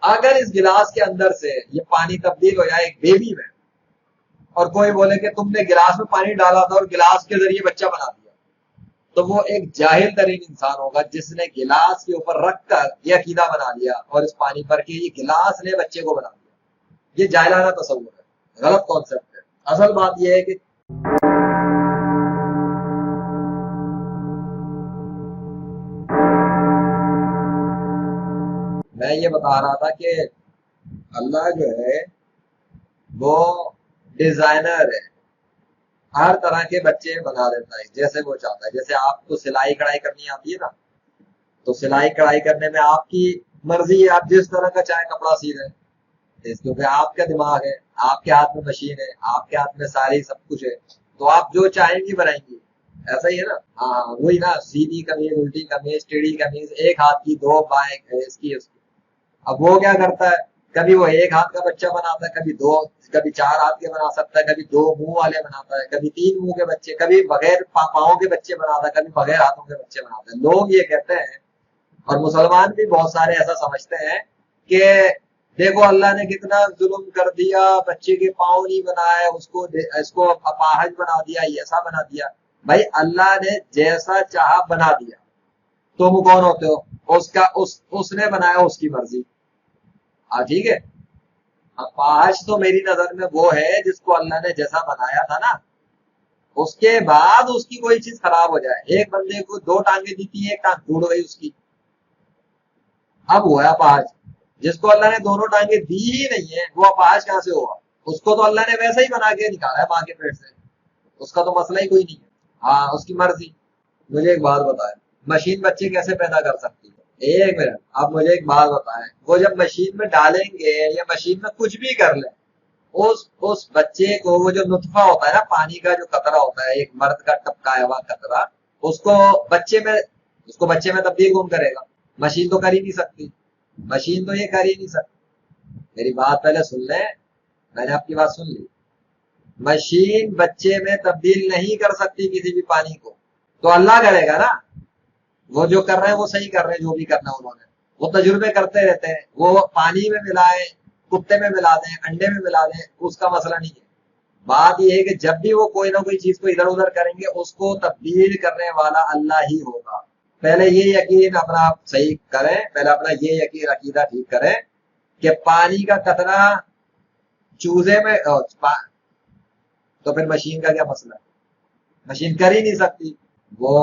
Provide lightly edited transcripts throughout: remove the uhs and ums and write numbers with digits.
اگر اس گلاس کے اندر سے یہ پانی تبدیل ہو جائے ایک بیبی میں، اور کوئی بولے کہ تم نے گلاس میں پانی ڈالا تھا اور گلاس کے ذریعے بچہ بنا دیا، تو وہ ایک جاہل ترین انسان ہوگا جس نے گلاس کے اوپر رکھ کر یہ عقیدہ بنا لیا اور اس پانی پر کہ یہ گلاس نے بچے کو بنا دیا۔ یہ جاہلانہ تصور ہے، غلط کانسیپٹ ہے۔ اصل بات یہ ہے کہ میں یہ بتا رہا تھا کہ اللہ جو ہے وہ ڈیزائنر ہے، ہر طرح کے بچے بنا دیتا ہے جیسے وہ چاہتا ہے۔ جیسے آپ کو سلائی کڑھائی کرنی آتی ہے نا، تو سلائی کڑھائی کرنے میں آپ کی مرضی ہے، آپ جس طرح کا چاہے کپڑا سی لیں، کیونکہ آپ کا دماغ ہے، آپ کے ہاتھ میں مشین ہے، آپ کے ہاتھ میں ساری سب کچھ ہے، تو آپ جو چاہیں گی بنائیں گی۔ ایسا ہی ہے نا؟ ہاں وہی نا، سیدھی قمیض، الٹی قمیض، ٹیڑھی قمیض، ایک ہاتھ کی، دو بائیں، اس کی۔ اب وہ کیا کرتا ہے، کبھی وہ ایک ہاتھ کا بچہ بناتا ہے، کبھی دو، کبھی چار ہاتھ کے بنا سکتا ہے، کبھی دو منہ والے بناتا ہے، کبھی تین منہ کے بچے، کبھی بغیر پاؤں کے بچے بناتا ہے، کبھی بغیر ہاتھوں کے بچے بناتا ہے۔ لوگ یہ کہتے ہیں، اور مسلمان بھی بہت سارے ایسا سمجھتے ہیں کہ دیکھو اللہ نے کتنا ظلم کر دیا، بچے کے پاؤں نہیں بنائے، اس کو اپاہج بنا دیا، ایسا بنا دیا۔ بھائی اللہ نے جیسا چاہا بنا دیا، تم کون ہوتے ہو؟ اس نے بنایا، اس کی مرضی۔ ٹھیک ہے، اپاہج تو میری نظر میں وہ ہے جس کو اللہ نے جیسا بنایا تھا نا، اس کے بعد اس کی کوئی چیز خراب ہو جائے۔ ایک بندے کو دو ٹانگیں دی تھی، ایک ٹانگ ٹوٹ گئی اس کی، اب ہوا ہے اپاہج۔ جس کو اللہ نے دونوں ٹانگیں دی ہی نہیں ہے، وہ اپاہج کہاں سے ہوا؟ اس کو تو اللہ نے ویسا ہی بنا کے نکالا ہے ماں کے پیٹ سے، اس کا تو مسئلہ ہی کوئی نہیں ہے۔ ہاں اس کی مرضی۔ مجھے ایک بات بتائیں، مشین بچے کیسے پیدا کر سکتی ہے؟ ایک منٹ، آپ مجھے ایک بات بتائیں، وہ جب مشین میں ڈالیں گے یا مشین میں کچھ بھی کر لیں، اس بچے کو وہ جو نطفہ ہوتا ہے نا، پانی کا جو قطرہ ہوتا ہے، ایک مرد کا ٹپکایا ہوا قطرہ، اس کو بچے میں تبدیل کون کرے گا؟ مشین تو کر ہی نہیں سکتی، مشین تو یہ کر ہی نہیں سکتی۔ میری بات پہلے سن لیں، میں نے آپ کی بات سن لی۔ مشین بچے میں تبدیل نہیں کر سکتی کسی بھی پانی کو، تو اللہ کرے گا نا۔ وہ جو کر رہے ہیں وہ صحیح کر رہے ہیں، جو بھی کرنا انہوں نے، وہ تجربے کرتے رہتے ہیں، وہ پانی میں ملائیں، کتے میں ملا دیں، انڈے میں ملا دیں، اس کا مسئلہ نہیں ہے۔ بات یہ ہے کہ جب بھی وہ کوئی نہ کوئی چیز کو ادھر ادھر کریں گے، اس کو تبدیل کرنے والا اللہ ہی ہوگا۔ پہلے یہ یقین اپنا صحیح کریں، پہلے اپنا یہ یقین عقیدہ ٹھیک کریں کہ پانی کا قطرہ چوزے میں، تو پھر مشین کا کیا مسئلہ ہے؟ مشین کر ہی نہیں سکتی۔ وہ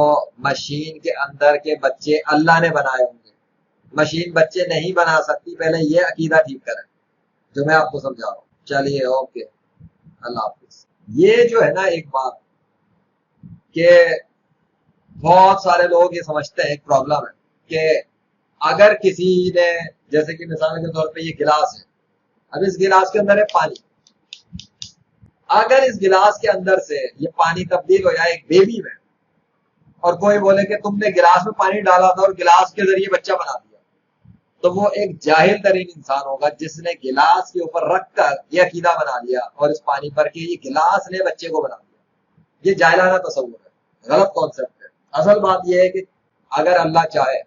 مشین کے اندر کے بچے اللہ نے بنائے ہوں گے، مشین بچے نہیں بنا سکتی۔ پہلے یہ عقیدہ ٹھیک کریں جو میں آپ کو سمجھا رہا ہوں۔ چلیے اوکے، اللہ حافظ۔ یہ جو ہے نا ایک بات کہ بہت سارے لوگ یہ سمجھتے ہیں، ایک پرابلم ہے کہ اگر کسی نے، جیسے کہ مثال کے طور پہ یہ گلاس ہے، اب اس گلاس کے اندر ہے پانی، اگر اس گلاس کے اندر سے یہ پانی تبدیل ہو جائے ایک بیبی میں، اور کوئی بولے کہ تم نے گلاس میں پانی ڈالا تھا اور گلاس کے ذریعے بچہ بنا دیا، تو وہ ایک جاہل ترین انسان ہوگا جس نے گلاس کے اوپر رکھ کر یہ عقیدہ بنا لیا اور اس پانی پر کہ یہ گلاس نے بچے کو بنا دیا۔ یہ جاہلانہ تصور ہے، غلط کانسیپٹ ہے۔ اصل بات یہ ہے کہ اگر اللہ چاہے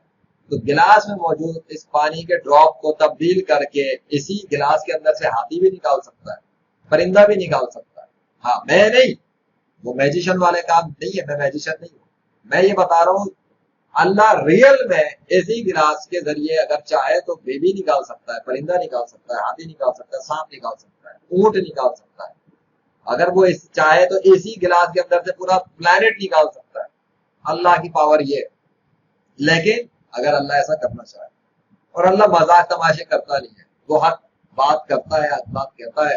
تو گلاس میں موجود اس پانی کے ڈراپ کو تبدیل کر کے اسی گلاس کے اندر سے ہاتھی بھی نکال سکتا ہے، پرندہ بھی نکال سکتا ہے۔ ہاں میں نہیں، وہ میجیشن والے کام نہیں ہے، میں میجیشن نہیں ہوں، میں یہ بتا رہا ہوں اللہ ریئل میں اسی گلاس کے ذریعے اگر چاہے تو بیبی نکال سکتا ہے، پرندہ نکال سکتا ہے، ہاتھی نکال سکتا ہے، سانپ نکال سکتا ہے، اونٹ نکال سکتا ہے۔ اگر وہ چاہے تو اسی گلاس کے اندر سے پورا پلانٹ نکال سکتا ہے۔ اللہ کی پاور یہ ہے۔ لیکن اگر اللہ ایسا کرنا چاہے، اور اللہ مذاق تماشے کرتا نہیں ہے، وہ حق بات کرتا ہے، حق بات کہتا ہے،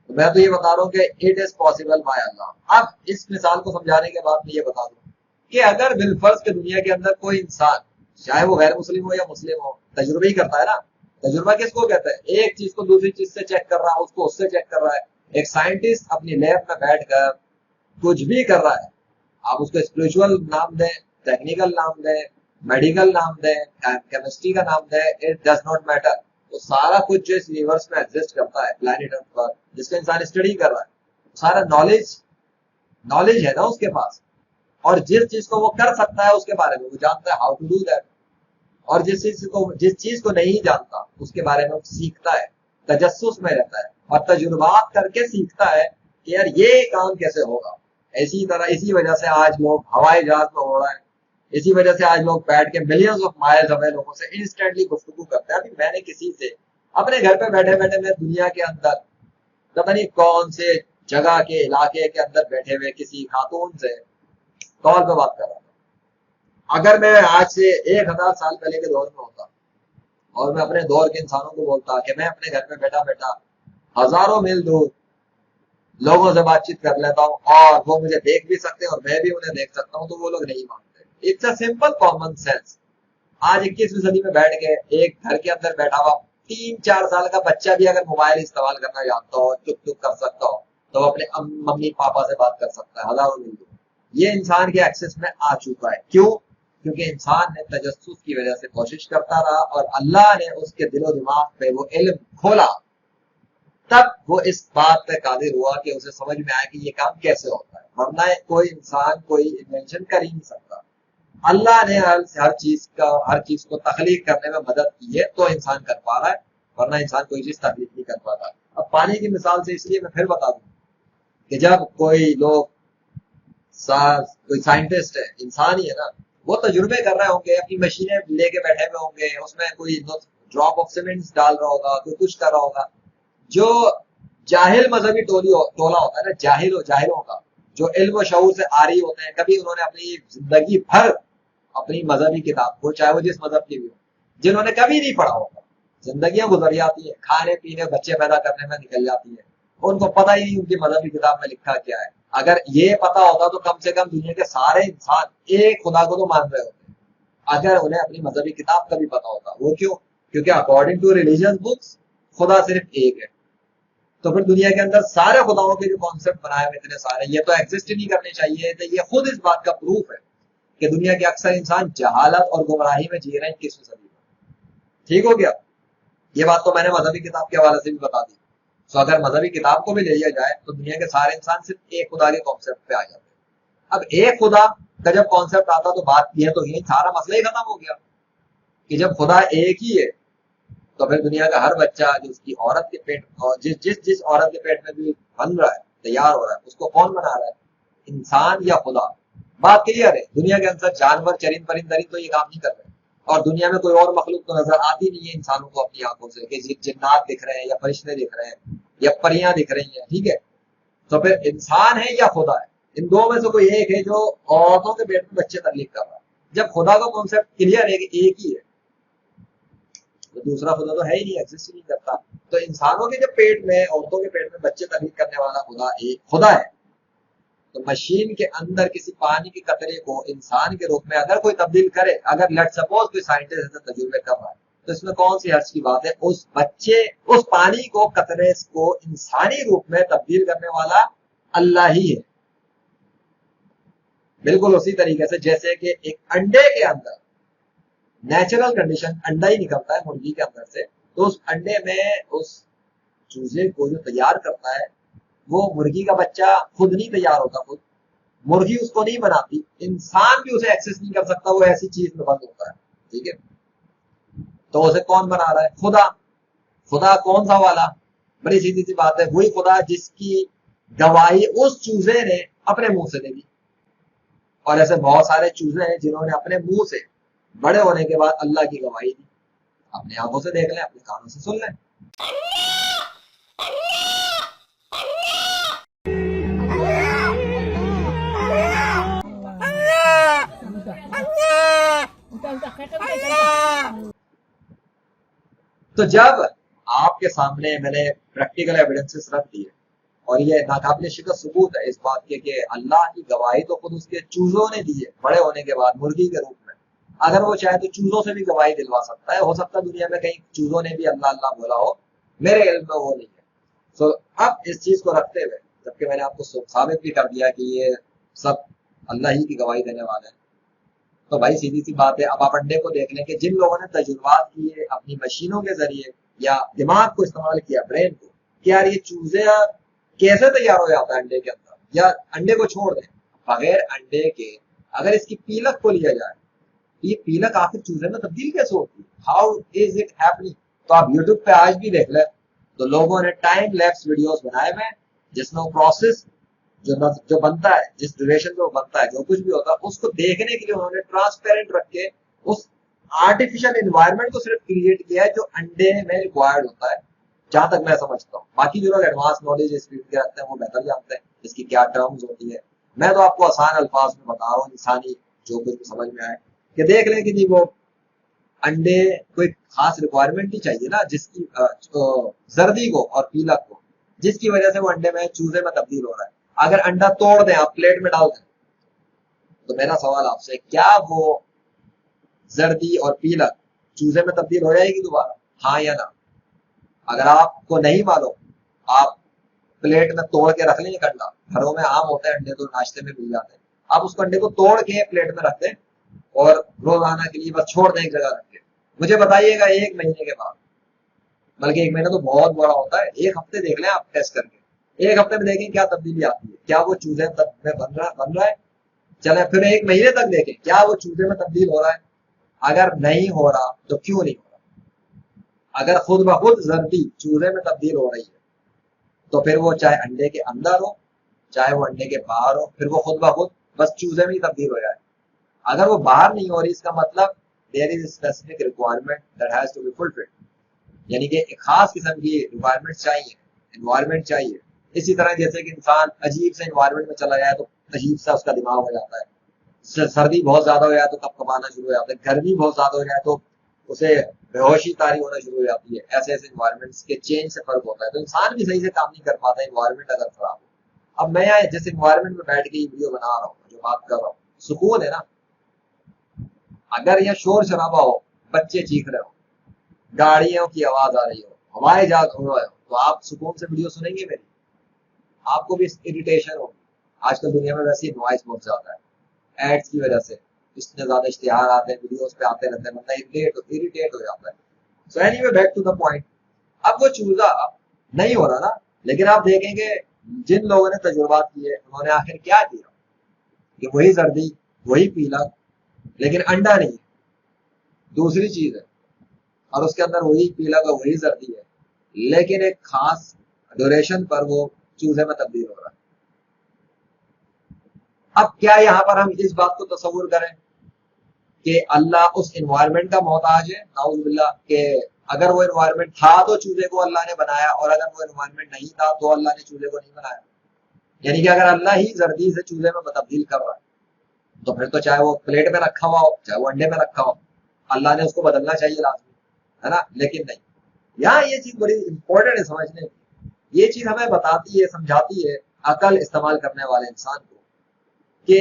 تو میں تو یہ بتا رہا ہوں کہ اٹ از پاسبل بائی اللہ۔ اب اس مثال کو سمجھانے کے بعد میں یہ بتا دوں کہ اگر بالفرض کے دنیا کے اندر کوئی انسان، چاہے وہ غیر مسلم ہو یا مسلم ہو، تجربہ ہی کرتا ہے نا۔ تجربہ کس کو کہتا ہے؟ ایک چیز کو دوسری چیز سے چیک کر رہا ہے، اس کو اس سے چیک کر رہا ہے۔ ایک سائنٹسٹ اپنی لیب میں بیٹھ کر کچھ بھی کر رہا ہے، آپ اس کو اسپرچول نام دیں، ٹیکنیکل نام دیں، میڈیکل نام دیں، کیمسٹری کا نام دیں، اٹ ڈز ناٹ میٹر۔ وہ سارا کچھ جو اس یونیورس میں ایگزسٹ کرتا ہے، پلانٹ ارتھ پر، جس کو انسان اسٹڈی کر رہا ہے، سارا نالج ہے نا اس کے پاس، اور جس چیز کو وہ کر سکتا ہے اس کے بارے میں وہ جانتا ہے، ہاؤ ٹو ڈو دیٹ۔ اور जिस चीज को नहीं जानता उसके बारे में वो सीखता है, तजस्सुस में रहता है और तजुर्बात करके सीखता है कि यार ये काम कैसे होगा। इसी तरह इसी वजह से आज लोग हवाई जहाज में उड़ रहे हैं, इसी वजह से आज लोग बैठ के मिलियंस ऑफ माइल्स अवे लोगों से इंस्टेंटली गुफ्तगू करते हैं। अभी मैंने किसी से अपने घर पे बैठे बैठे मैं दुनिया के अंदर पता नहीं कौन से जगह के इलाके के अंदर बैठे हुए किसी खातून से कॉल पे बात कर रहा था। अगर मैं आज से 1000 साल पहले के दौर में होता और मैं अपने दौर के इंसानों को बोलता कि मैं अपने घर पे बैठा बैठा हजारों मील दूर लोगों से बातचीत कर लेता हूँ और वो मुझे देख भी सकते हैं और मैं भी उन्हें देख सकता हूँ, तो वो लोग नहीं मानते। It's a simple common sense. आज 21वीं सदी में बैठ के एक घर के अंदर बैठा हुआ 3-4 साल का बच्चा भी अगर मोबाइल इस्तेमाल करना जानता हो, चुप चुप कर सकता हो, तो वो अपने मम्मी पापा से बात कर सकता है हजारों मील दूर। ये इंसान के एक्सेस में आ चुका है। क्यों? क्योंकि इंसान ने तजस्सुस की वजह से कोशिश करता रहा और अल्लाह ने उसके दिलो दिमाग पे वो इल्म खोला, तब वो इस बात पे कादिर हुआ कि उसे समझ में आया कि ये काम कैसे होता है। वरना कोई इंसान कोई इन्वेंशन कर ही नहीं सकता। अल्लाह ने हर चीज को तख्लीक करने में मदद की है तो इंसान कर पा रहा है, वरना इंसान कोई चीज तख्लीक नहीं कर पाता। अब पानी की मिसाल से इसलिए मैं फिर बता दूं कि जब कोई साइंटिस्ट है, इंसान ही है ना, वो तजुर्बे कर रहे होंगे, अपनी मशीनें लेके बैठे हुए होंगे, उसमें कोई ड्रॉप ऑफ सीमेंट डाल रहा होगा, कोई कुछ कर रहा होगा। जो जाहिल मजहबी टोला होता है ना, जाहिलों का जो इल्म शऊर से आरी होते हैं, कभी उन्होंने अपनी जिंदगी भर अपनी मजहबी किताब को, चाहे वो जिस मजहब की भी हो, जिन्होंने कभी नहीं पढ़ा होगा, जिंदगियां गुजर जाती है, खाने पीने बच्चे पैदा करने में निकल जाती है, उनको पता ही नहीं उनकी मजहबी किताब में लिखा क्या है। अगर ये पता होता तो कम से कम दुनिया के सारे इंसान एक खुदा को तो मान रहे होते, अगर उन्हें अपनी मजहबी किताब का भी पता होता। वो क्यों? क्योंकि अकॉर्डिंग टू रिलीजियस बुक्स खुदा सिर्फ एक है। तो फिर दुनिया के अंदर सारे खुदाओं के जो कॉन्सेप्ट बनाए हुए इतने सारे, ये तो एग्जिस्ट ही नहीं करने चाहिए। तो ये खुद इस बात का प्रूफ है कि दुनिया के अक्सर इंसान जहालत और गुमराही में जी रहे हैं 21वीं सदी में। ठीक हो गया? ये बात तो मैंने मजहबी किताब के हवाले से भी बता दी। तो अगर मजहबी किताब को भी ले लिया जाए तो दुनिया के सारे इंसान सिर्फ एक खुदा के कॉन्सेप्ट पे आ जाते हैं। अब एक खुदा का जब कॉन्सेप्ट आता तो बात यह तो यही सारा मसला ही खत्म हो गया कि जब खुदा एक ही है तो फिर दुनिया का हर बच्चा जो उसकी औरत के पेट और जिस औरत के पेट में भी बन रहा है, तैयार हो रहा है, उसको कौन बना रहा है? इंसान या खुदा? बात क्लियर है। दुनिया के अंदर जानवर चरिंद परिंदरी तो ये काम नहीं कर रहे, और दुनिया में कोई और मखलूक तो नजर आती नहीं है इंसानों को अपनी आंखों से कि जिन्नात दिख रहे हैं या फरिश्ते दिख रहे हैं या परियां दिख रही हैं। ठीक है, तो फिर इंसान है या खुदा है? इन दो में से कोई एक है जो औरतों के पेट में बच्चे तकलीफ कर रहा है। जब खुदा का कॉन्सेप्ट क्लियर है कि एक ही है, तो दूसरा खुदा तो है ही नहीं, एग्जिस्ट ही नहीं करता। तो इंसानों के जब पेट में, औरतों के पेट में बच्चे तकलीफ करने वाला खुदा एक खुदा है, तो मशीन के अंदर किसी पानी के कतरे को इंसान के रूप में अगर कोई तब्दील करे, अगर लेट सपोज कोई साइंटिस्ट ऐसे तजुर्बे कर रहा है, तो इसमें कौन सी हर्ज की बात है? उस पानी को, कतरे को इंसानी रूप में तब्दील करने वाला अल्लाह ही है। बिल्कुल उसी तरीके से जैसे कि एक अंडे के अंदर नेचुरल कंडीशन, अंडा ही निकलता है मुर्गी के अंदर से, तो उस अंडे में उस चूजे को जो तैयार करता है, वो मुर्गी का बच्चा खुद नहीं तैयार होता, खुद मुर्गी उसको नहीं बनाती, इंसान भी उसे एक्सेस नहीं कर सकता, वो ऐसी चीज में बंद होता है। ठीक है, तो उसे कौन बना रहा है? खुदा। खुदा कौन सा वाला? बड़ी सीधी सी बात है, वही खुदा जिसकी गवाही उस चूजे ने अपने मुंह से दे दी। और ऐसे बहुत सारे चूजे हैं जिन्होंने अपने मुंह से बड़े होने के बाद अल्लाह की गवाही दी। अपने आंखों से देख लें, अपने कानों से सुन लें। तो जब आपके सामने मैंने प्रैक्टिकल एविडेंसेस रख दिए और ये नाकाबिल शिकस्त सबूत है इस बात के कि अल्लाह की गवाही तो खुद उसके चूजों ने दी है बड़े होने के बाद मुर्गी के रूप में। अगर वो चाहे तो चूजों से भी गवाही दिलवा सकता है। हो सकता है दुनिया में कहीं चूजों ने भी अल्लाह अल्लाह बोला हो, मेरे इल्म में वो नहीं है। तो अब इस चीज को रखते हुए, जबकि मैंने आपको साबित भी कर दिया कि ये सब अल्लाह ही की गवाही देने वाले हैं, तो भाई सीधी सी बात है, अब आप अंडे को देख लें कि जिन लोगों ने तजुर्बात किए अपनी मशीनों के जरिए या दिमाग को इस्तेमाल किया, ब्रेन को, कि यार ये चूजे कैसे तैयार हो जाता है अंडे के अंदर, या अंडे को छोड़ दें, बगैर अंडे के अगर इसकी पीलक को लिया जाए تو یہ پیلک آخر چوزے میں تبدیل کیسے ہوتی ہے؟ How is it happening? تو آپ یوٹیوب پہ آج بھی دیکھ لیں تو لوگوں نے ٹائم لیپس ویڈیوز بنائے ہوئے جس میں وہ پروسیس جو بنتا ہے، جس ڈیوریشن پہ وہ بنتا ہے، جو کچھ بھی ہوتا ہے، اس کو دیکھنے کے لیے انہوں نے ٹرانسپیرنٹ رکھ کے اس آرٹیفیشل انوائرمنٹ کو صرف کریٹ کیا ہے جو انڈے میں ریکوائرڈ ہوتا ہے، جہاں تک میں سمجھتا ہوں۔ باقی جو لوگ ایڈوانس نالج اس فیلڈ کے رکھتے ہیں وہ بہتر جانتے ہیں اس کی کیا ٹرمز ہوتی ہے۔ میں تو آپ کو آسان الفاظ میں بتا رہا ہوں، انسانی جو کچھ بھی سمجھ میں آئے کہ دیکھ لیں کہ جی وہ انڈے کوئی خاص ریکوائرمنٹ نہیں چاہیے نا، جس کی زردی کو اور پیلک کو، جس کی وجہ سے وہ انڈے میں چوزے میں تبدیل ہو رہا ہے۔ اگر انڈا توڑ دیں، آپ پلیٹ میں ڈال دیں، تو میرا سوال آپ سے، کیا وہ زردی اور پیلک چوزے میں تبدیل ہو جائے گی دوبارہ؟ ہاں یا نہ؟ اگر آپ کو نہیں معلوم، آپ پلیٹ میں توڑ کے رکھ لیں ایک انڈا، گھروں میں عام ہوتا ہے انڈے تو ناشتے میں مل جاتے ہیں، آپ اس کو انڈے کو توڑ کے پلیٹ میں رکھ دیں اور روزانہ کے لیے بس چھوڑ دیں ایک جگہ رکھ کے، مجھے بتائیے گا ایک مہینے کے بعد، بلکہ ایک مہینہ تو بہت بڑا ہوتا ہے، ایک ہفتے دیکھ لیں آپ ٹیسٹ کر کے، ایک ہفتے میں دیکھیں کیا تبدیلی آتی ہے، کیا وہ چوزے میں بن رہا ہے؟ چلیں پھر ایک مہینے تک دیکھیں کیا وہ چوزے میں تبدیل ہو رہا ہے؟ اگر نہیں ہو رہا تو کیوں نہیں ہو رہا؟ اگر خود بخود زردی چوزے میں تبدیل ہو رہی ہے تو پھر وہ چاہے انڈے کے اندر ہو چاہے وہ انڈے کے باہر ہو، پھر وہ خود بخود بس چوزے میں ہی تبدیل ہو جائے۔ اگر وہ باہر نہیں ہو رہی، اس کا مطلب there is a specific requirement that has to be fulfilled، یعنی کہ ایک خاص قسم کی ریکوائرمنٹ چاہیے، انوائرمنٹ چاہیے۔ اسی طرح جیسے کہ انسان عجیب سے انوائرمنٹ میں چلا جائے تو عجیب سا اس کا دماغ ہو جاتا ہے، سردی بہت زیادہ ہو جائے تو کپ کپانا شروع ہو جاتا ہے، گرمی بہت زیادہ ہو جائے تو اسے بے ہوشی طاری ہونا شروع ہو جاتی ہے۔ ایسے ایسے انوائرمنٹس کے چینج سے فرق ہوتا ہے، تو انسان بھی صحیح سے کام نہیں کر پاتا انوائرمنٹ اگر خراب ہو۔ اب میں یہاں جس انوائرمنٹ میں بیٹھ کے یہ ویڈیو بنا رہا ہوں، جو بات کر رہا ہوں، سکون ہے نا؟ اگر یہ شور شرابہ ہو، بچے چیخ رہے ہو، گاڑیوں کی آواز آ رہی ہو، ہوائی جہاز ہو رہا ہو، تو آپ سکون سے ویڈیو سنیں گے میری؟ آپ کو بھی اریٹیشن ہوگی۔ آج کل دنیا میں ویسے ہی نوائز بہت زیادہ ہے، ایڈس کی وجہ سے اتنے زیادہ اشتہار آتے ہیں، ویڈیوز پہ آتے رہتے ہیں، بندہ اریٹیٹ ہو جاتا ہے۔ So anyway back to the point, اب وہ چوزا نہیں ہو رہا نا، لیکن آپ دیکھیں گے جن لوگوں نے تجربات کیے انہوں نے آخر کیا کیا کہ وہی زردی وہی پیلا لیکن انڈا نہیں ہے، دوسری چیز ہے، اور اس کے اندر وہی پیلا کا وہی زردی ہے، لیکن ایک خاص ڈیوریشن پر وہ چوزے میں تبدیل ہو رہا ہے۔ اب کیا یہاں پر ہم اس بات کو تصور کریں کہ اللہ اس انوائرمنٹ کا محتاج ہے؟ نعوذ باللہ، کہ اگر وہ انوائرمنٹ تھا تو چوزے کو اللہ نے بنایا، اور اگر وہ انوائرمنٹ نہیں تھا تو اللہ نے چوزے کو نہیں بنایا؟ یعنی کہ اگر اللہ ہی زردی سے چوزے میں تبدیل کر رہا ہے تو پھر تو چاہے وہ پلیٹ میں رکھا ہوا ہو چاہے وہ انڈے میں رکھا ہو، اللہ نے اس کو بدلنا چاہیے لازمی، ہے نا؟ لیکن نہیں۔ یہاں یہ چیز بڑی امپورٹنٹ ہے سمجھنے کی، یہ چیز ہمیں بتاتی ہے، سمجھاتی ہے عقل استعمال کرنے والے انسان کو کہ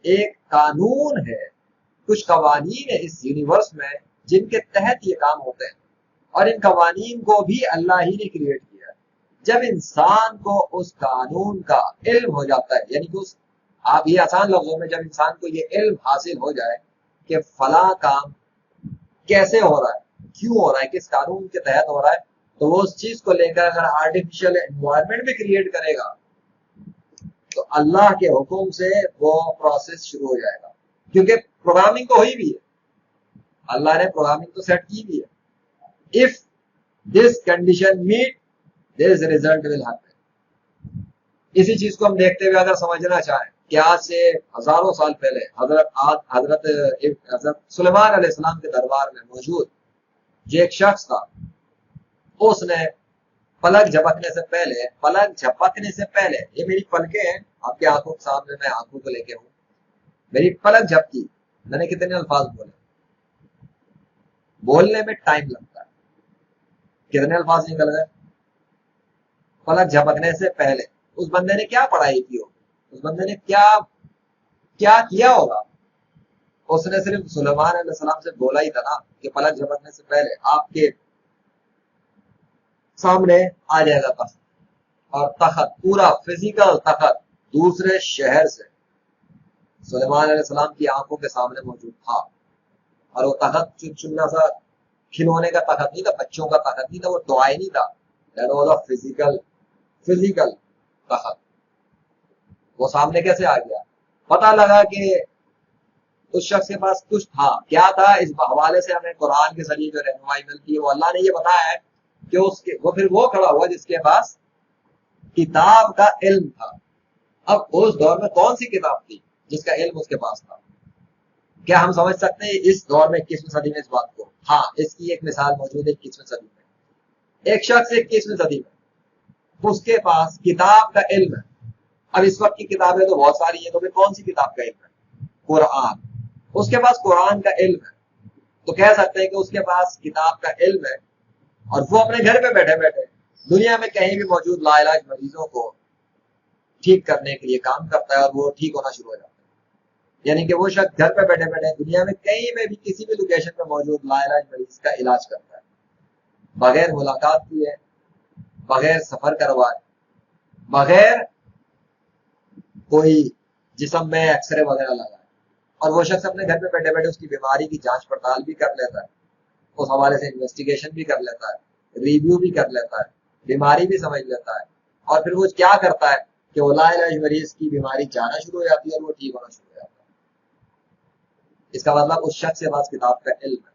ایک قانون ہے، کچھ قوانین ہے اس یونیورس میں جن کے تحت یہ کام ہوتے ہیں، اور ان قوانین کو بھی اللہ ہی نے کریٹ کیا ہے۔ جب انسان کو اس قانون کا علم ہو جاتا ہے، یعنی کہ آپ یہ آسان لفظوں میں، جب انسان کو یہ علم حاصل ہو جائے کہ فلاں کام کیسے ہو رہا ہے، کیوں ہو رہا ہے، کس قانون کے تحت ہو رہا ہے، تو وہ اس چیز کو لے کر اگر آرٹیفیشل انوائرمنٹ بھی کریٹ کرے گا تو اللہ کے حکم سے وہ پروسیس شروع ہو جائے گا، کیونکہ پروگرامنگ تو ہوئی بھی ہے، اللہ نے پروگرامنگ تو سیٹ کی بھی ہے۔ if this condition meet this result will happen۔ اسی چیز کو ہم دیکھتے ہوئے اگر سمجھنا چاہیں کہ آج سے ہزاروں سال پہلے حضرت سلیمان علیہ السلام کے دربار میں موجود جو ایک شخص تھا، اس نے پلک جھپکنے سے پہلے یہ میری پلکیں ہیں آپ کے آنکھوں کے سامنے، میں آنکھوں کو لے کے ہوں، میری پلک جھپکی، میں نے کتنے الفاظ بولنے میں ٹائم لگتا ہے، کتنے الفاظ نکل گئے؟ پلک جھپکنے سے پہلے اس بندے نے کیا پڑھائی کی ہو، اس بندے نے کیا کیا ہوگا؟ اس نے صرف سلیمان علیہ السلام سے بولا ہی تھا نا کہ پلک جھپکنے سے پہلے آپ کے سامنے آ جائے گا تخت، اور تخت پورا فزیکل تخت دوسرے شہر سے سلیمان علیہ السلام کی آنکھوں کے سامنے موجود تھا، اور وہ تخت چننا سا کھلونے کا تخت نہیں تھا، بچوں کا تخت نہیں تھا، وہ دعائیں نہیں تھا، فزیکل تخت۔ وہ سامنے کیسے آ گیا؟ پتہ لگا کہ उस शख्स के पास कुछ था, क्या था, इस हवाले से हमें कुरान के जरिए जो रहनुमाई मिलती है वो अल्लाह ने ये बताया है कि उसके वो खड़ा हुआ जिसके पास किताब का इल्म था। अब उस दौर में कौन सी किताब थी जिसका इल्म उसके पास था? क्या हम समझ सकते हैं इस दौर में 21वीं सदी में इस बात को? हाँ, इसकी एक मिसाल मौजूद है 21वीं सदी में। एक शख्स 21वीं सदी में उसके पास किताब का इल्म है। अब इस वक्त की किताबें तो बहुत सारी है, तो फिर कौन सी किताब का इल्म है? कुरान। उसके पास कुरान का इल्म है, तो कह सकते हैं कि उसके पास किताब का इल्म है और वो अपने घर पे बैठे बैठे दुनिया में कहीं भी मौजूद लाइलाज मरीजों को ठीक करने के लिए काम करता है और वो ठीक होना शुरू हो जाता है। यानी कि वो शख्स घर पे बैठे बैठे दुनिया में कहीं में भी किसी भी लोकेशन में मौजूद लाइलाज मरीज का इलाज करता है, बगैर मुलाकात किए, बगैर सफर करवाए, बगैर कोई जिस्म में एक्सरे वगैरह लगाए। और वो शख्स अपने घर पे बैठे बैठे उसकी बीमारी की जांच पड़ताल भी कर लेता है, उस हवाले से इन्वेस्टिगेशन भी कर लेता है, रिव्यू भी कर लेता है, बीमारी भी समझ लेता है। और फिर वो क्या करता है कि वो लाइलाज मरीज की बीमारी जाना शुरू हो जाती है और वो ठीक होना शुरू हो जाता है। इसका मतलब उस शख्स के पास किताब का इल्म है,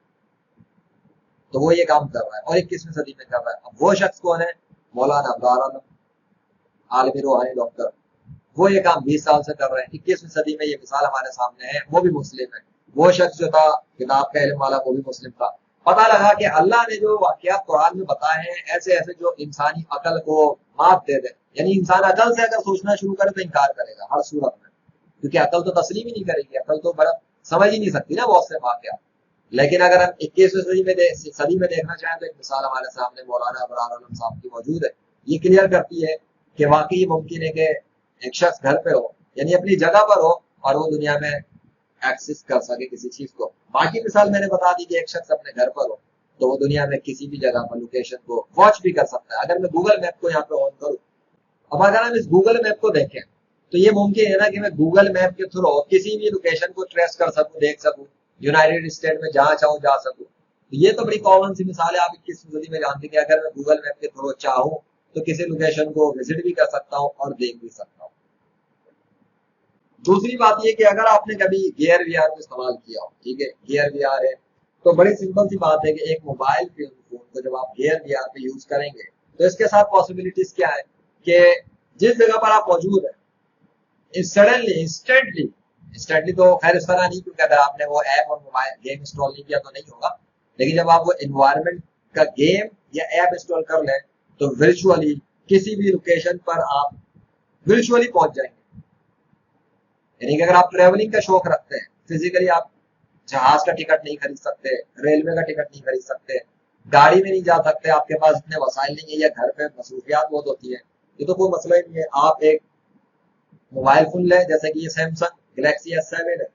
तो वो ये काम कर रहा है और 21वीं सदी में कर रहा है। अब वो शख्स कौन है? मौलाना अब्रार आलम, आलमी रूहानी डॉक्टर। वो ये काम 20 साल से कर रहे हैं। 21वीं सदी में ये मिसाल हमारे सामने है, वो भी मुस्लिम है। वो शख्स जो था किताब का इल्म वाला, वो भी मुस्लिम था। पता लगा कि अल्लाह ने जो वाकयात कुरान में बताए हैं ऐसे ऐसे जो इंसानी अकल को मात दे दे, यानी इंसान अकल से अगर सोचना शुरू करे तो इनकार करेगा हर सूरत में, क्योंकि अकल तो तस्लीम ही नहीं करेगी, अकल तो बड़ा समझ ही नहीं सकती ना बहुत से वाकयात। लेकिन अगर हम 21वीं सदी में देखना चाहें तो एक मिसाल हमारे सामने मौलाना अबरार आलम साहब की मौजूद है। ये क्लियर करती है कि वाकई मुमकिन है कि एक शख्स घर पे हो, यानी अपनी जगह पर हो, और वो दुनिया में एक्सेस कर सके किसी चीज को। बाकी मिसाल मैंने बता दी कि एक शख्स अपने घर पर हो तो वो दुनिया में किसी भी जगह पर लोकेशन को वॉच भी कर सकता है। अगर मैं गूगल मैप को यहाँ पे ऑन करूँ, अब अगर हम इस गूगल मैप को देखें तो ये मुमकिन है ना कि मैं गूगल मैप के थ्रू किसी भी लोकेशन को ट्रेस कर सकूं, देख सकूं, यूनाइटेड स्टेट में जहां चाहूं जा सकूं। तो ये तो बड़ी कॉमन सी मिसाल है। आप 21वीं सदी में जानते हैं कि अगर मैं गूगल मैप के थ्रू चाहूं तो किसी लोकेशन को विजिट भी कर सकता हूं और देख भी सकता हूं। दूसरी बात ये कि अगर आपने कभी गियर वीआर को इस्तेमाल किया हो, ठीक है, गियर वीआर है, तो बड़ी सिंपल सी बात है कि एक मोबाइल फोन को जब आप गियर वीआर पे यूज करेंगे तो इसके साथ पॉसिबिलिटीज क्या है कि जिस जगह पर आप मौजूद है सडनली इंस्टेंटली तो खैर इस तरह नहीं, क्योंकि अगर आपने वो ऐप और मोबाइल गेम इंस्टॉल नहीं किया तो नहीं होगा, लेकिन जब आप वो एनवायरनमेंट का गेम या ऐप इंस्टॉल कर लें तो वर्चुअली किसी भी लोकेशन पर आप वर्चुअली पहुंच जाएंगे। यानी कि अगर आप ट्रेवलिंग का शौक रखते हैं, फिजिकली आप जहाज का टिकट नहीं खरीद सकते, रेलवे का टिकट नहीं खरीद सकते, गाड़ी में नहीं जा सकते, आपके पास इतने वसाइल नहीं है या घर पे मसरूफियात बहुत होती है, ये तो कोई मसला ही नहीं है। आप एक मोबाइल फोन लें, जैसे कि ये सैमसंग गैलेक्सी S7 है,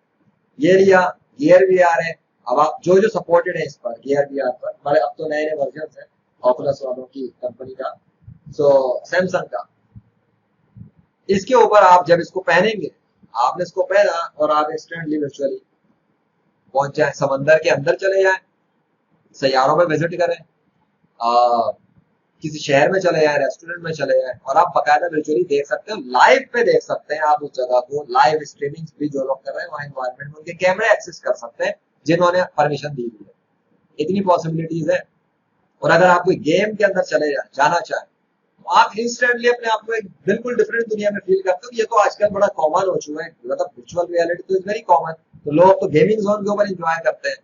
ये लिया, गियर वीआर है। अब आप जो जो सपोर्टेड है इस पर गियर वीआर पर, हमारे अब तो नए नए वर्जन है ऑकुलस वालों की कंपनी का, सो सैमसंग का। इसके ऊपर आप जब इसको पहनेंगे, आपने इसको पहना और आप इंस्टेंटली वर्चुअली पहुंच जाए, समंदर के अंदर चले जाए, सैयारों में विजिट करें, किसी शहर में चले जाए, रेस्टोरेंट में चले जाए, और आप बकायदा वर्चुअली देख सकते हो, लाइव पे देख सकते हैं आप उस जगह को। लाइव स्ट्रीमिंग भी जो लोग कर रहे हैं वहां एनवायरनमेंट में उनके कैमरे एक्सेस कर सकते हैं जिन्होंने परमिशन दी हुई है। इतनी पॉसिबिलिटीज है। और अगर आप कोई गेम के अंदर चले जाना चाहें तो आप इंस्टेंटली अपने आप को एक बिल्कुल डिफरेंट दुनिया में फील करते हो। ये तो आजकल बड़ा कॉमन हो चुका है, मतलब वर्चुअल रियलिटी तो इज वेरी कॉमन। तो लोग तो गेमिंग जोन के ऊपर एंजॉय करते हैं,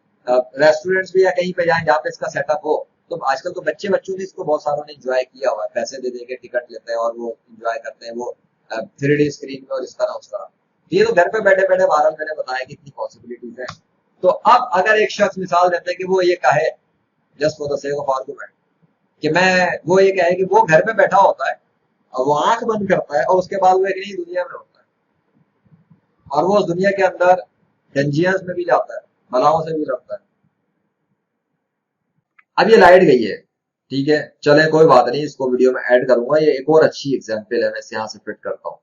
रेस्टोरेंट्स भी या कहीं पे जाएं जहाँ पे इसका सेटअप हो, तो आजकल तो बच्चों ने इसको बहुत सारों ने एंजॉय किया हुआ है, पैसे दे के टिकट लेते हैं और वो एंजॉय करते हैं वो 3D स्क्रीन में और इस तरह उस तरह। ये तो घर पे बैठे बैठे बहरहाल मैंने बताया कि इतनी पॉसिबिलिटीज है। तो अब अगर एक शख्स मिसाल देते हैं कि वो ये कहे just for the sake of argument कि वो ये कहे कि वो घर पे बैठा होता है और वो आंख बंद करता है और उसके बाद वो एक नई दुनिया में होता है और वो उस दुनिया के अंदर डंजियंस में भी जाता है, बलाओं से भी लड़ता है। अब ये लाइट गई है, ठीक है, चले कोई बात नहीं, इसको वीडियो में ऐड करूंगा। ये एक और अच्छी एग्जांपल है, मैं इसे यहां से फिट करता हूं।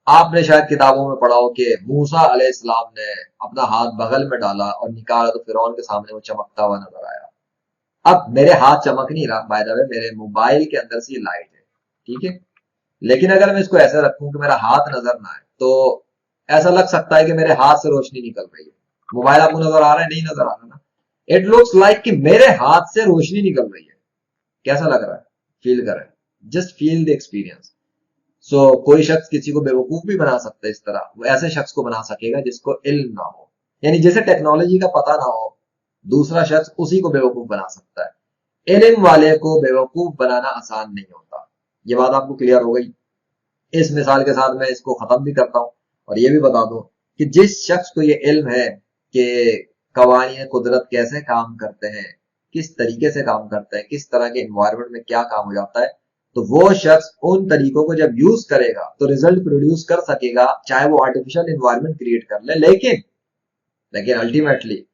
आपने शायद किताबों में पढ़ा हो कि मूसा अलैहिस्सलाम ने अपना हाथ बगल में डाला और निकाला तो फिरौन के सामने वो चमकता हुआ नजर आया। अब मेरे हाथ चमक नहीं रहा, बाय द वे मेरे मोबाइल के अंदर से ये लाइट है, ठीक है, लेकिन अगर मैं इसको ऐसे रखूं कि मेरा हाथ नजर ना आए तो ऐसा लग सकता है कि मेरे हाथ से रोशनी निकल रही है। मोबाइल आपको नजर आ रहा है? नहीं नजर आ रहा ना। इट लुक्स लाइक कि मेरे हाथ से रोशनी निकल रही है। कैसा लग रहा है? फील करें, जस्ट फील द एक्सपीरियंस। सो कोई शख्स किसी को बेवकूफ भी बना सकता है इस तरह, वो ऐसे शख्स को बना सकेगा जिसको इल्म ना हो, यानी जिसे टेक्नोलॉजी का पता ना हो, दूसरा शख्स उसी को बेवकूफ बना सकता है। इल्म वाले को बेवकूफ बनाना आसान नहीं होता। ये बात आपको क्लियर हो गई। इस मिसाल के साथ मैं इसको खत्म भी करता हूं और ये भी बता दूं कि जिस शख्स को ये इल्म है कि कवानीन कुदरत कैसे काम करते हैं, किस तरीके से काम करते हैं, किस तरह के इन्वायरमेंट में क्या काम हो जाता है, तो वो शख्स उन तरीकों को जब यूज करेगा तो रिजल्ट प्रोड्यूस कर सकेगा, चाहे वो आर्टिफिशियल इन्वायरमेंट क्रिएट कर ले। लेकिन अल्टीमेटली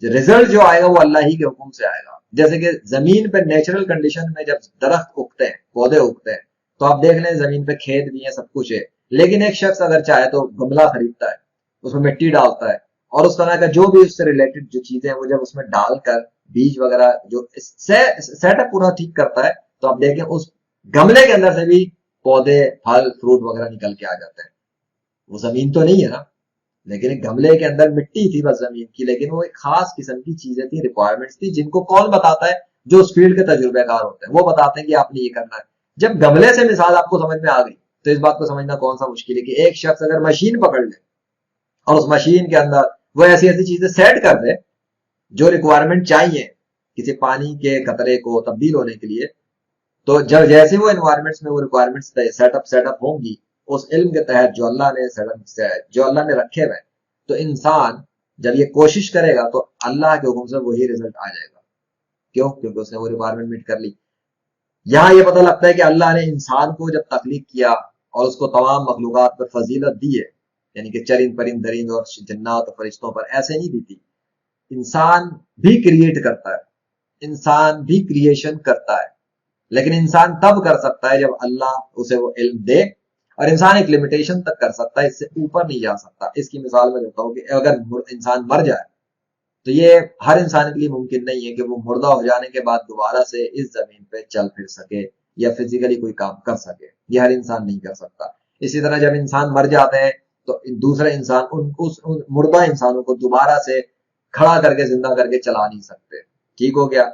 रिजल्ट जो आएगा वो अल्लाह ही के हुक्म से आएगा। जैसे कि जमीन पे नेचुरल कंडीशन में जब दरख्त उगते हैं, पौधे उगते हैं, तो आप देख लें जमीन पे खेत भी है, सब कुछ है, लेकिन एक शख्स अगर चाहे तो गमला खरीदता है, उसमें मिट्टी डालता है, और उस तरह का जो भी उससे रिलेटेड जो चीजें हैं वो जब उसमें डालकर बीज वगैरह जो सेटअप पूरा ठीक करता है, तो आप देखें उस गमले के अंदर से भी पौधे, फल, फ्रूट वगैरह निकल के आ जाते हैं। वो जमीन तो नहीं है ना, लेकिन एक गमले के अंदर मिट्टी थी बस जमीन की, लेकिन वो एक खास किस्म की चीजें थी, रिक्वायरमेंट्स थी, जिनको कौन बताता है? जो उस फील्ड के तजुर्बेकार होते हैं, वो बताते हैं कि आपने ये करना है। जब गमले से मिसाल आपको समझ में आ गई, तो इस बात को समझना कौन सा मुश्किल है कि एक शख्स अगर मशीन पकड़ ले और उस मशीन के अंदर वो ऐसी ऐसी चीजें सेट कर दे जो रिक्वायरमेंट चाहिए किसी पानी के कतरे को तब्दील होने के लिए, तो जब जैसे वो एनवायरमेंट्स में वो रिक्वायरमेंट्स सेटअप होंगी उस इल्म के तहत जो अल्लाह ने रखे हुए, तो इंसान जब ये कोशिश करेगा तो अल्लाह के हुक्म से वही रिजल्ट आ जाएगा। क्यों? क्योंकि उसने वो रिक्वायरमेंट मीट कर ली। यहाँ ये पता लगता है कि अल्लाह ने इंसान को जब तख्लीक किया और उसको तमाम मखलूकात पर फजीलत दी है, यानी कि चरिंद परिंद दरिंद और जन्नात और फरिश्तों पर, ऐसे नहीं दी थी। इंसान भी क्रिएट करता है, इंसान भी क्रिएशन करता है, लेकिन इंसान तब कर सकता है जब अल्लाह उसे वो इल्म दे, और इंसान एक लिमिटेशन तक कर सकता है, इससे ऊपर नहीं जा सकता। इसकी मिसाल मैं देता हूँ कि अगर इंसान मर जाए तो ये हर इंसान के लिए मुमकिन नहीं है कि वो मुर्दा हो जाने के बाद दोबारा से इस जमीन पे चल फिर सके या फिजिकली कोई काम कर सके। ये हर इंसान नहीं कर सकता। इसी तरह जब इंसान मर जाते हैं तो दूसरे इंसान उन मुर्दा इंसानों को दोबारा से खड़ा करके जिंदा करके चला नहीं सकते। ठीक हो गया?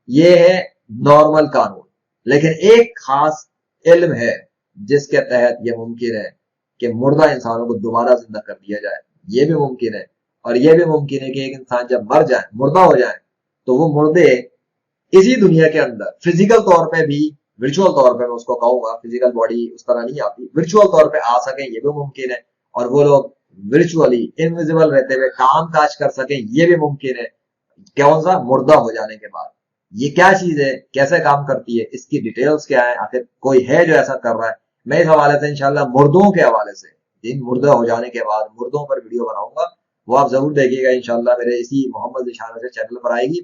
ये है नॉर्मल कानून। लेकिन एक खास इल्म है जिसके तहत यह मुमकिन है कि मुर्दा इंसानों को दोबारा जिंदा कर दिया जाए। ये भी मुमकिन है। और यह भी मुमकिन है कि एक इंसान जब मर जाए, मुर्दा हो जाए, तो वो मुर्दे इसी दुनिया के अंदर फिजिकल तौर पे भी, वर्चुअल तौर पे मैं उसको कहूंगा, फिजिकल बॉडी उस तरह नहीं आती, वर्चुअल तौर पे आ सके, ये भी मुमकिन है। और वो लोग वर्चुअली इनविजिबल रहते हुए काम काज कर सके, ये भी मुमकिन है। कौन सा? मुर्दा हो जाने के बाद। ये क्या चीज है, कैसे काम करती है, इसकी डिटेल्स क्या है, आखिर कोई है जो ऐसा कर रहा है? मैं इस हवाले से इंशाल्लाह मुर्दों के हवाले से, जिन मुर्दा हो जाने के बाद मुर्दों पर वीडियो बनाऊंगा, वो आप जरूर देखिएगा इंशाल्लाह, मेरे इसी मोहम्मद इशारा से चैनल पर आएगी।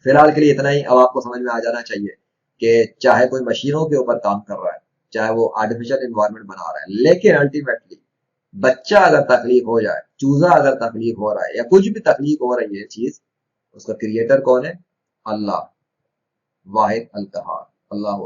फिलहाल के लिए इतना ही। अब आपको समझ में आ जाना चाहिए कि चाहे कोई मशीनों के ऊपर काम कर रहा है, चाहे वो आर्टिफिशियल इन्वायरमेंट बना रहा है, लेकिन अल्टीमेटली बच्चा अगर तकलीफ हो जाए, चूजा अगर तकलीफ हो रहा है, या कुछ भी तकलीफ हो रही है चीज, उसका क्रिएटर कौन है? अल्लाह, वाहिद अल कहार। अल्लाह।